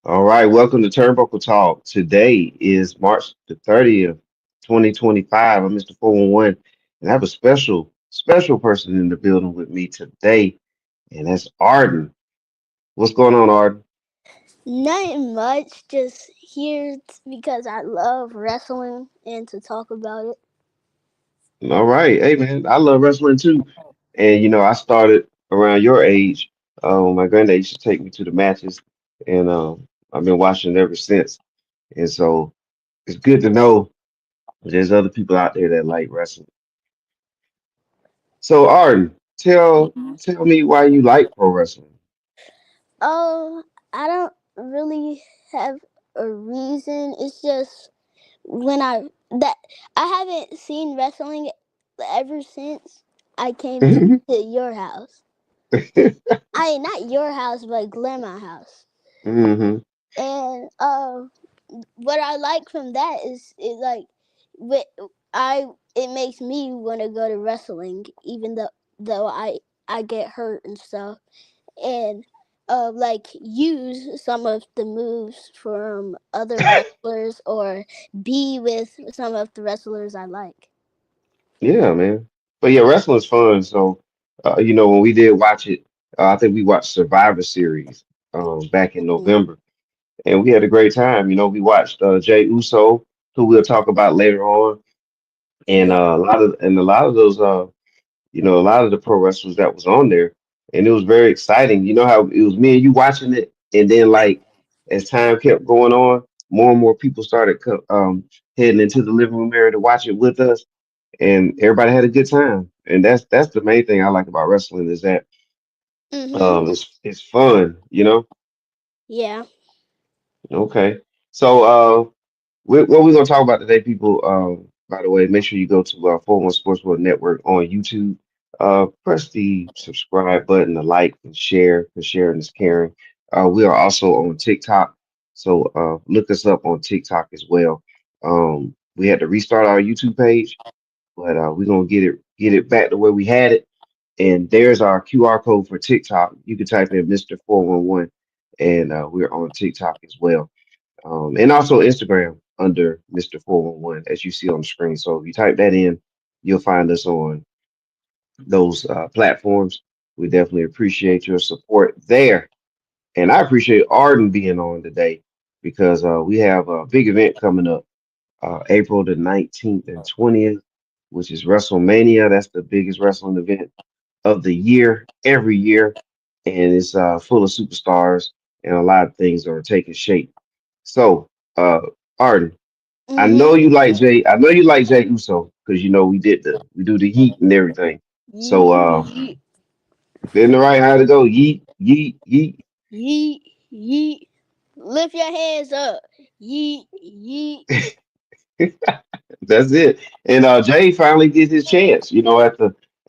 All right, welcome to Turnbuckle Talk. Today is March the 30th, 2025. I'm Mr. 411, and I have a special person in the building with me today, and that's Arden. What's going on, Arden? Nothing much, just here because I love wrestling and to talk about it. All right, hey man, I love wrestling too. And I started around your age. My granddad used to take me to the matches, and I've been watching it ever since. And so it's good to know there's other people out there that like wrestling. So Arden, tell me why you like pro wrestling. Oh, I don't really have a reason. It's just when that I haven't seen wrestling ever since I came to your house. Not your house, but grandma's house. hmm And what I like from that is like, wi- I it makes me want to go to wrestling, even though I get hurt and stuff, and like use some of the moves from other wrestlers or be with some of the wrestlers I like. Yeah, man. But yeah, wrestling's fun. So when we did watch it, I think we watched Survivor Series back in Mm. November, and we had a great time. We watched Jey Uso, who we'll talk about later on, and Yeah. a lot of those a lot of the pro wrestlers that was on there, and it was very exciting. You know how it was me and you watching it, and then like as time kept going on, more and more people started heading into the living room area to watch it with us, and everybody had a good time. And that's the main thing I like about wrestling is that Mhm. it's fun. Yeah. Okay, so what we're gonna talk about today, people. By the way, make sure you go to 41 Sports World Network on YouTube. Press the subscribe button, the like, and share, because sharing is caring. We are also on TikTok, so look us up on TikTok as well. We had to restart our YouTube page, but we're gonna get it back the way we had it. And there's our QR code for TikTok. You can type in Mr. 411, and we're on TikTok as well, and also Instagram under Mr. 411, as you see on the screen. So if you type that in, you'll find us on those platforms. We definitely appreciate your support there. And I appreciate Arden being on today because we have a big event coming up April the 19th and 20th, which is WrestleMania. That's the biggest wrestling event of the year, every year. And it's full of superstars, and a lot of things are taking shape. So, Arden, I know Mhm. you like Jay. I know you like Jay Uso because we do the yeet and everything. So, Yeet, in the right how to go yeet yeet yeet. yeet, yeet. Lift your hands up. Yeet, yeet. That's it. And Jay finally gets his chance.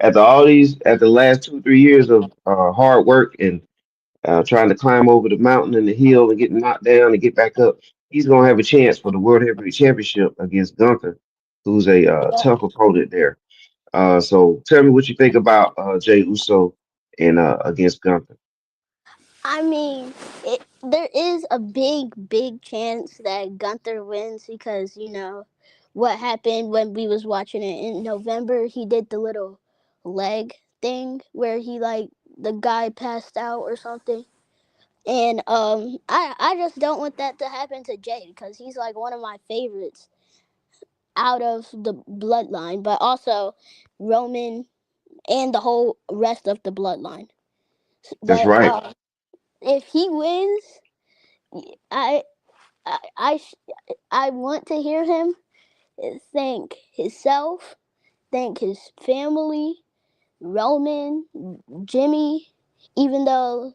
After last 2 3 years of hard work and trying to climb over the mountain and the hill and getting knocked down and get back up, he's gonna have a chance for the World Heavyweight Championship against Gunther, who's a tough opponent there. So tell me what you think about Jay Uso and against Gunther. I mean, there is a big chance that Gunther wins because what happened when we was watching it in November. He did the little leg thing where he like the guy passed out or something, and I just don't want that to happen to Jay because he's like one of my favorites out of the bloodline, but also Roman and the whole rest of the bloodline. That's But right. if he wins, I I I, sh- I want to hear him thank himself, thank his family, Roman, Jimmy, even though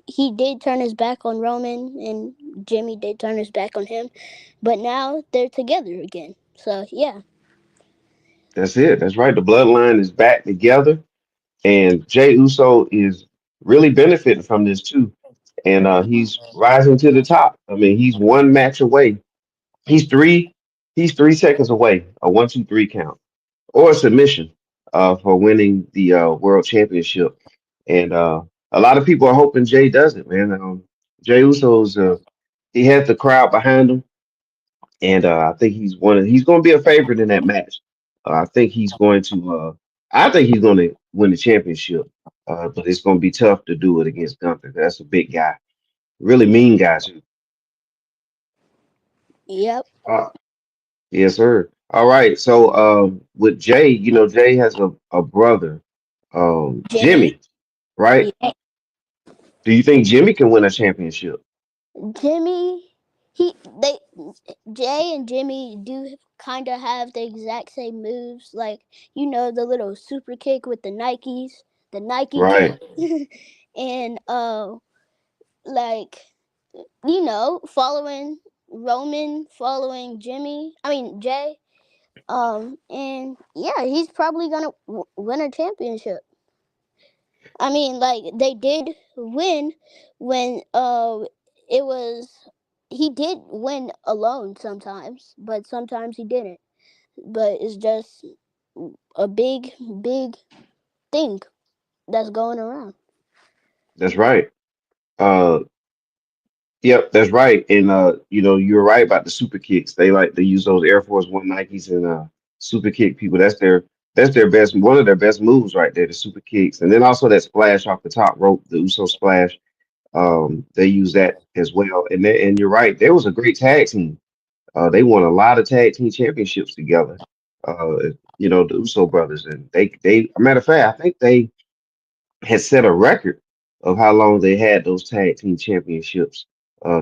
he did turn his back on Roman and Jimmy did turn his back on him, but now they're together again. So yeah. That's it. That's right. The bloodline is back together, and Jay Uso is really benefiting from this too. And he's rising to the top. I mean, he's one match away. He's three. He's 3 seconds away, a 1 2 3 count or a submission for winning the world championship. And a lot of people are hoping Jay does it, man. Jey Uso's he has the crowd behind him, and I think he's going to be a favorite in that match. I think he's going to I think he's going to win the championship, but it's going to be tough to do it against Gunther. That's a big guy, really mean guy too. Yep. Uh, yes, sir. All right. So with Jay, Jay has a brother, Jimmy. Jimmy, right? Yeah. Do you think Jimmy can win a championship? Jimmy. They Jay and Jimmy do kind of have the exact same moves, like the little super kick with the Nikes, the Nike kick, Right. and like following Roman, following Jimmy. I mean Jay. And yeah, he's probably gonna win a championship. I mean, like they did win when it was he did win alone sometimes, but sometimes he didn't. But it's just a big thing that's going around. That's right. Uh, Yep, that's right. And you're right about the super kicks. They like to use those Air Force One Nikes and super kick people. That's their best one of their best moves right there, the super kicks. And then also that splash off the top rope, the Uso splash. They use that as well. And you're right, there was a great tag team. They won a lot of tag team championships together. The Uso brothers, and they a matter of fact, I think they had set a record of how long they had those tag team championships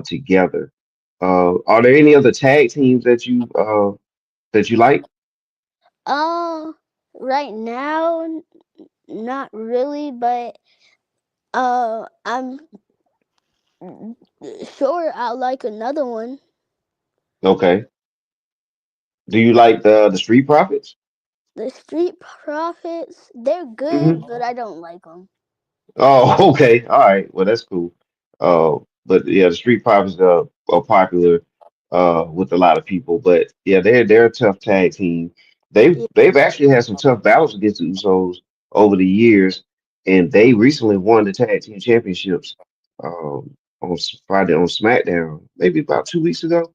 together. Are there any other tag teams that you like? Uh, right now, not really, but I'm sure I like another one. Okay. Do you like the Street Profits? The Street Profits, they're good, Hmm. but I don't like them. Oh, okay. All right. Well, that's cool. But yeah, the Street Profits are popular with a lot of people. But yeah, they're a tough tag team. They've actually had some tough battles against the Usos over the years, and they recently won the tag team championships on Friday on SmackDown, maybe about 2 weeks ago.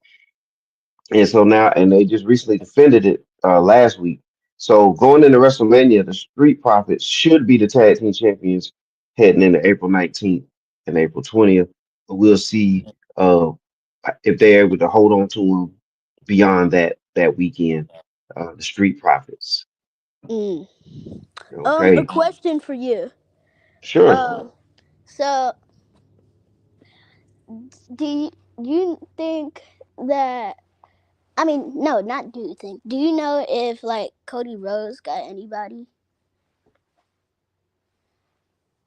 And so now, and they just recently defended it last week. So going into WrestleMania, the Street Profits should be the tag team champions heading into April 19th and April 20th. But we'll see uh, if they're able to hold on to them beyond that weekend. The Street Profits. Mm. A Okay, question for you. sure. Um, so do you think that? I mean, no, not do you think. Do you know if like Cody Rhodes got anybody?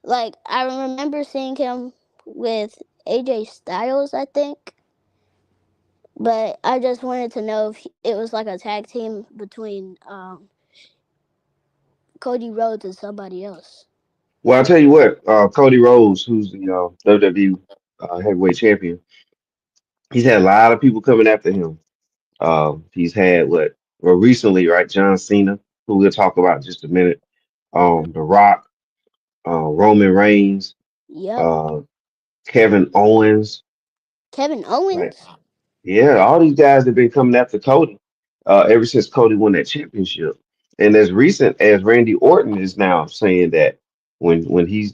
Like I remember seeing him with AJ Styles, I think. But I just wanted to know if it was like a tag team between Cody Rhodes and somebody else. Well, I'll tell you what, Cody Rhodes, who's the WWE heavyweight champion, he's had a lot of people coming after him. He's had well, recently, right? John Cena, who we'll talk about in just a minute. The Rock, Roman Reigns, Yep. uh, Kevin Owens. Kevin Like, Owens. yeah, all these guys have been coming after Cody ever since Cody won that championship. And as recent as Randy Orton is now saying that when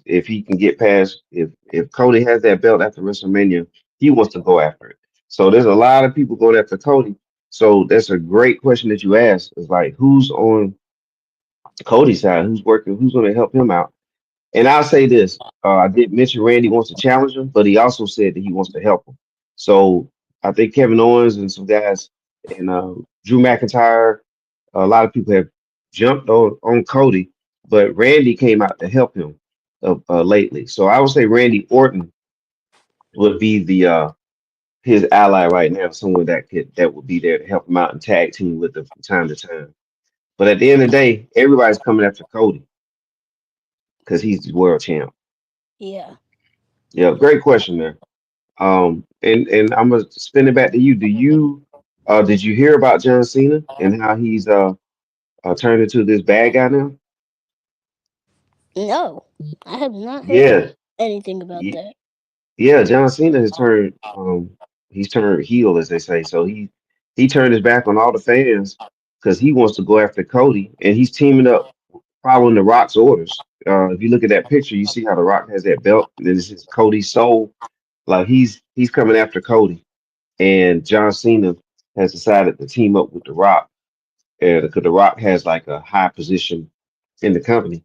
if he can get past if Cody has that belt after WrestleMania, he wants to go after it. So there's a lot of people going after Cody. So that's a great question that you asked. Is like who's on Cody's side? Who's working? Who's going to help him out? And I'll say this: I did mention Randy wants to challenge him, but he also said that he wants to help him. So I think Kevin Owens and some guys and Drew McIntyre, a lot of people have jumped on Cody, but Randy came out to help him lately. So I would say Randy Orton would be the his ally right now, someone that would be there to help him out and tag team with him from time to time. But at the end of the day, everybody's coming after Cody because he's the world champ. Yeah. Yeah, great question there. And I'm gonna spin it back to you. Did you hear about John Cena and how he's turned into this bad guy now? No, I have not heard Yeah, anything about y- that. Yeah, John Cena has turned he's turned heel, as they say. So he turned his back on all the fans because he wants to go after Cody, and he's teaming up, following the Rock's orders. If you look at that picture, you see how the Rock has that belt. This is Cody's soul. Like he's coming after Cody, and John Cena has decided to team up with the Rock, and because the Rock has like a high position in the company,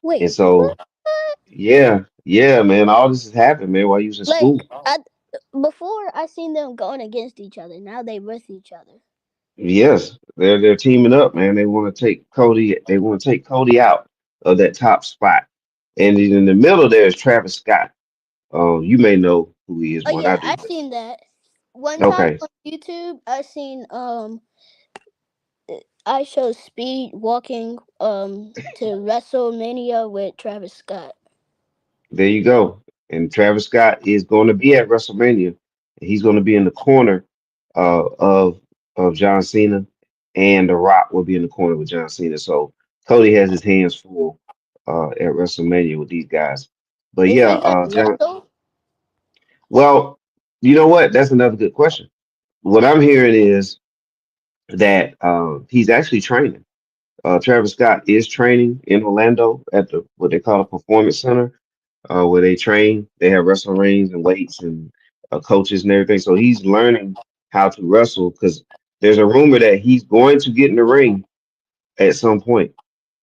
Wait, and what? so yeah, man, all this has happened, man, while you was in Like, school. before I seen them going against each other. Now they with each other. Yes, they're teaming up, man. They want to take Cody. They want to take Cody out of that top spot, and in the middle there is Travis Scott. You may know who he is Oh more than I yeah, do, I but seen that. One time okay, on YouTube, I seen I show Speed walking to WrestleMania with Travis Scott. there you go. And Travis Scott is going to be at WrestleMania. And he's going to be in the corner uh, of of John Cena, and The Rock will be in the corner with John Cena. So Cody has his hands full at WrestleMania with these guys. But Is yeah, he gonna John. wrestle? Well, you know what? That's another good question. What I'm hearing is that he's actually training. Travis Scott is training in Orlando at the what they call a performance center, where they train. They have wrestling rings and weights and coaches and everything. So he's learning how to wrestle because there's a rumor that he's going to get in the ring at some point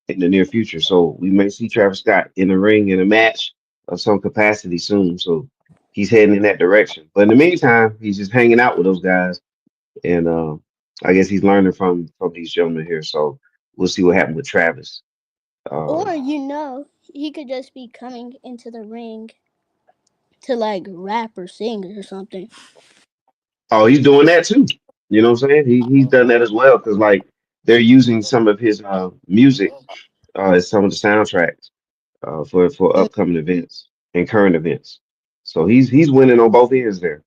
in the near future. So we may see Travis Scott in the ring in a match of some capacity soon. So he's heading in that direction. But in the meantime, he's just hanging out with those guys, and I guess he's learning from these gentlemen here. So we'll see what happens with Travis. Or Um, he could just be coming into the ring to like rap or sing or something. oh, he's doing that too. You know what I'm saying? He's done that as well because like they're using some of his music as some of the soundtracks for Mm, upcoming events and current events. So he's winning on both ends there.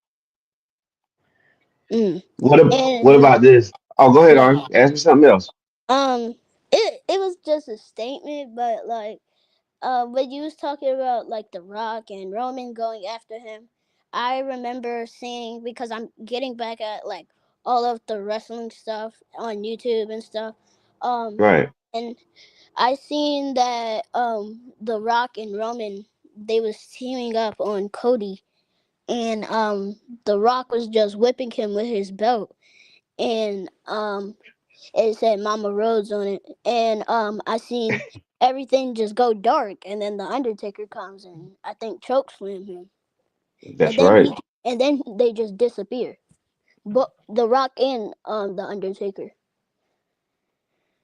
mm. What And about this? Oh, go ahead, yeah, Arden. Ask me something else. it was just a statement, but like when you was talking about like The Rock and Roman going after him, I remember seeing, because I'm getting back at like all of the wrestling stuff on YouTube and stuff. Um, Right. and I seen that The Rock and Roman, they was teaming up on Cody, and The Rock was just whipping him with his belt, and it said Mama Rhodes on it, and I seen everything just go dark, and then the Undertaker comes and I think choke slam him, and That's then right. they just disappear. But The Rock and the Undertaker.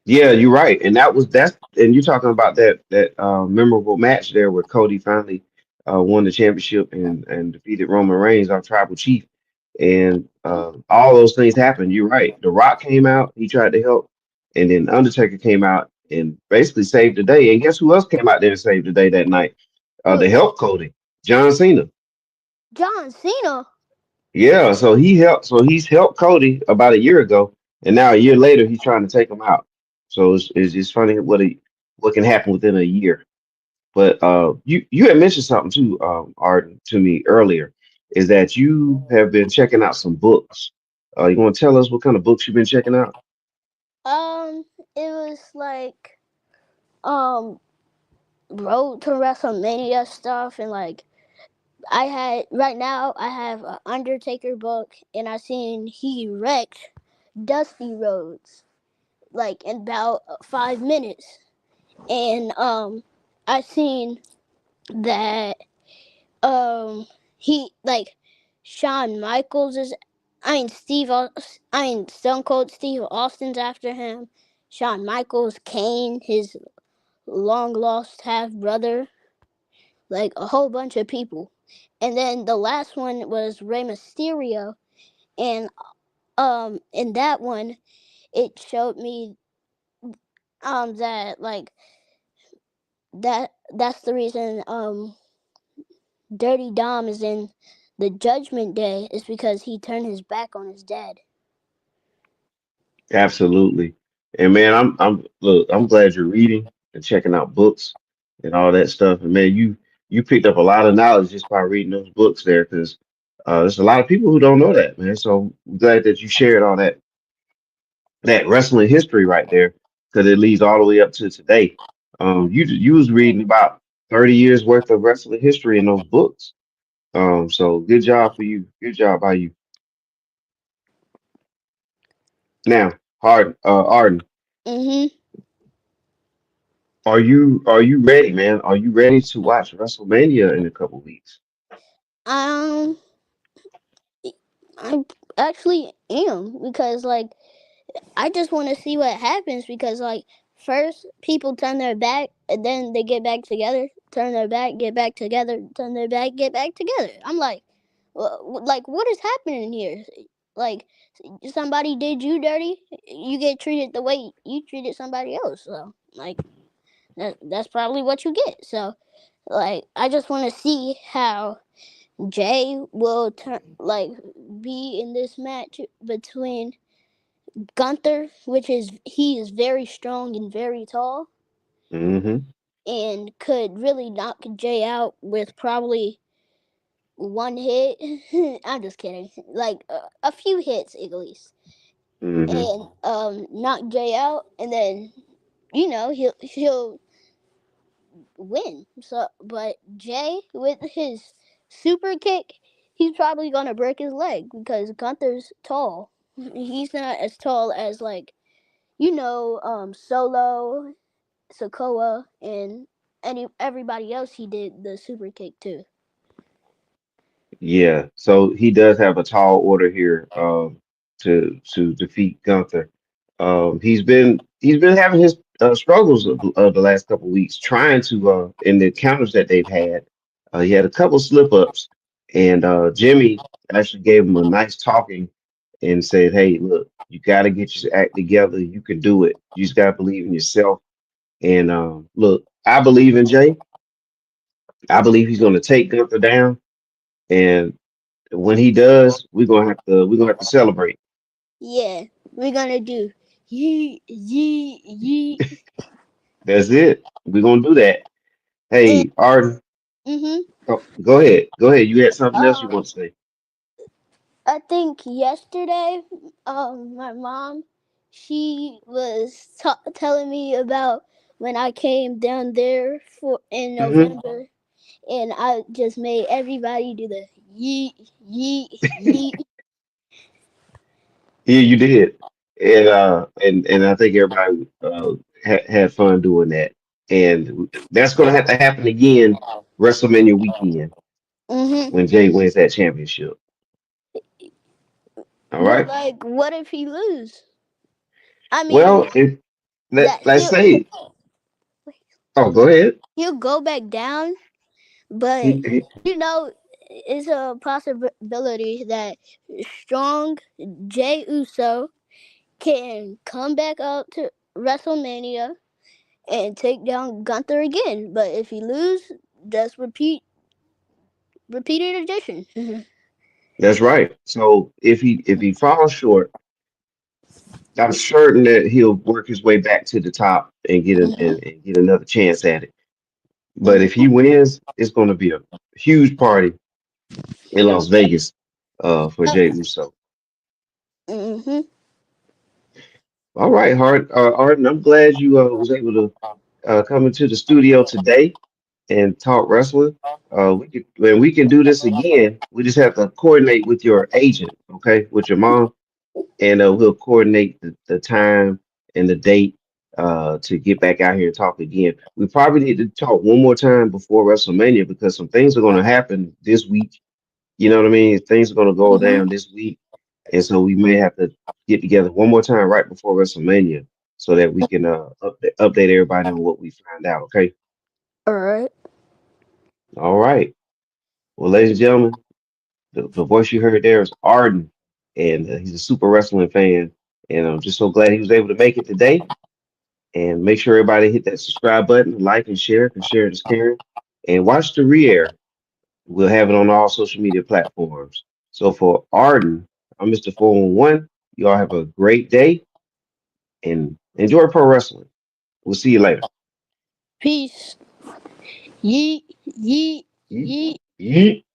Yeah, you're right. And and you're talking about that memorable match there where Cody finally won the championship and defeated Roman Reigns, our tribal chief. And all those things happened. You're right. The Rock came out, he tried to help, and then Undertaker came out and basically saved the day. And guess who else came out there and saved the day that night? To Who? help Cody, John Cena. John Cena. Yeah, so he's helped Cody about a year ago, and now a year later he's trying to take him out. So it's just funny what can happen within a year. But you had mentioned something too, Arden, to me earlier, is that you have been checking out some books. You want to tell us what kind of books you've been checking out? Um, it was like um Road to WrestleMania stuff, and like I had right now I have a Undertaker book, and I seen he wrecked Dusty Rhodes like in about 5 minutes, and I seen that he like Shawn Michaels is, I mean Stone Cold Steve Austin's after him. Shawn Michaels, Kane, his long lost half brother, like a whole bunch of people. And then the last one was Rey Mysterio, and in that one it showed me that like that's the reason Dirty Dom is in the Judgment Day, is because he turned his back on his dad. Absolutely. And man, I'm glad you're reading and checking out books and all that stuff. And man, you picked up a lot of knowledge just by reading those books there, because there's a lot of people who don't know that, man. So I'm glad that you shared all that wrestling history right there, because it leads all the way up to today. You was reading about 30 years worth of wrestling history in those books. So good job for you. Good job by you. Now, Arden, Mhm. are you ready, man? Are you ready to watch WrestleMania in a couple weeks? Um, I actually am because like I just want to see what happens because like first people turn their back and then they get back together, turn their back, get back together, turn their back, get back together. I'm like, like what is happening here? Like somebody did you dirty, you get treated the way you treated somebody else. So like that's probably what you get. So like I just want to see how Jay will turn like be in this match between Gunther, which is he is very strong and very tall, Mm-hmm. and could really knock Jay out with probably one hit. I'm just kidding, like a few hits at least, Mm-hmm. and knock Jay out, and then he'll win. So, but Jay with his super kick, he's probably gonna break his leg because Gunther's tall. He's not as tall as like Solo, Sokoa, and everybody else he did the super kick to. Yeah, so he does have a tall order here to defeat Gunther. He's been having his struggles of the last couple weeks trying to in the encounters that they've had. He had a couple slip ups, and Jimmy actually gave him a nice talking and said, "Hey, look, you got to get your act together. You can do it. You just got to believe in yourself." And look, I believe in Jay. I believe he's going to take Gunther down. And when he does, we're gonna have to celebrate. Yeah, we're gonna do yee yee yee. That's it. We're gonna do that. And Hey, Arden, mhm. oh, go ahead. Go ahead. You had something else you Um, want to say? I think yesterday, my mom, she was telling me about when I came down there for in Hmm. November, and I just made everybody do the yeet yeet yeet. Yeah, you did. And I think everybody had fun doing that. And that's gonna have to happen again WrestleMania weekend Mhm. when Jay wins that championship. All But right. like, what if he lose? I mean, Well, if that let's say, oh, go ahead. he'll go back down, but He, he- you know, it's a possibility that strong Jey Uso can come back out to WrestleMania and take down Gunther again. But if he lose, just repeated edition. that's right. So if he falls short, I'm certain that he'll work his way back to the top and Mhm. and get another chance at it. But if he Mhm. wins, it's going to be a huge party in Las Vegas for Jay Uso. Mhm. All right, Arden, I'm glad you was able to come into the studio today and talk wrestling. We can do this again. We just have to coordinate with your agent, okay, with your mom, and we'll coordinate the time and the date to get back out here and talk again. We probably need to talk one more time before WrestleMania because some things are going to happen this week. You know what I mean? Things are going to go Mhm. down this week, and so we may have to get together one more time right before WrestleMania so that we can update everybody on what we find out. Okay. All right. All right. Well, ladies and gentlemen, the voice you heard there is Arden, and he's a super wrestling fan. And I'm just so glad he was able to make it today. And make sure everybody hit that subscribe button, like and share, because sharing is caring. And watch the re-air. We'll have it on all social media platforms. So for Arden, I'm Mr. 411. You all have a great day and enjoy pro wrestling. We'll see you later. Peace. Yeet yeet. Yeet, Yeet. yeet.